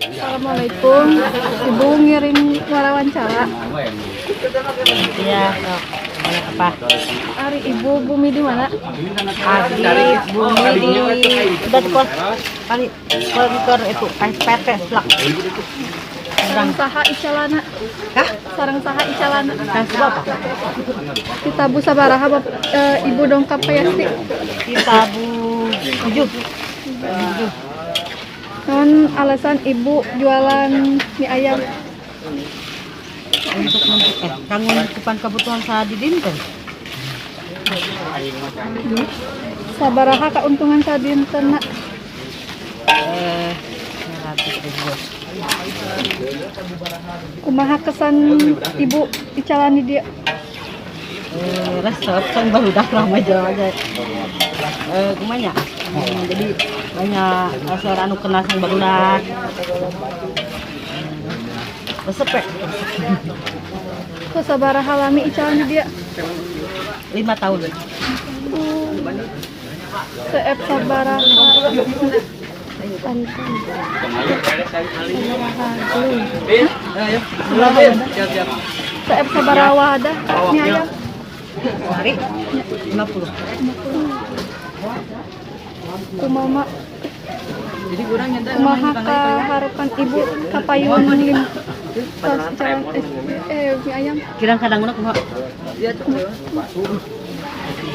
Assalamualaikum. Ibu ngirim wawancara. Iya, sok. Apa? Ari Ibu Bumi di mana? Adik, bumi di udah kos kali kontor itu PT Slak. Sarang saha icalana. Hah? Sarang saha icalana. Dan sebab apa? Kita bu sabaraha Ibu dongkap payasti. Kita tujuh. Non alasan Ibu jualan mie ayam. Untuk kanggo mencukupan kebutuhan sehari dinten. Sabaraha keuntungan sadintena. 100.000. Kumaha kesan Ibu dicalani dia? Resep kan baru dah lama aja. Kumanya. Jadi banyak seorang anu kenal sang barudak. Resep ya? Sabaraha lami icalani dia. 5 tahun. Seep sabaraha. Seep sabaraha wadah mie ayam. Hari 50. Kumama Jadi kurang nyata kumaha harapan Ibu kapayun lim calon mie ayam. kirang kadang kumaha.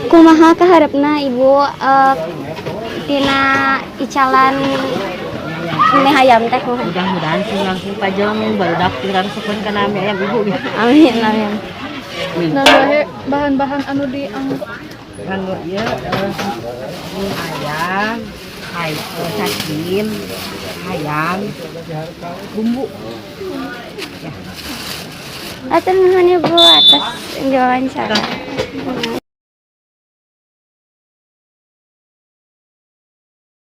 Kumaha kaharepna Ibu tina icalan mie ayam teh kumaha? Mudah-mudahan sih langsung pajang baru daftar resepkeun kana mie ayam Ibu. Amin amin. Dan bahan-bahan anu dianggo Kanggo ieu mie ayam, cacing, ayam, bumbu. Atur nuhun Ibu atas wawancara.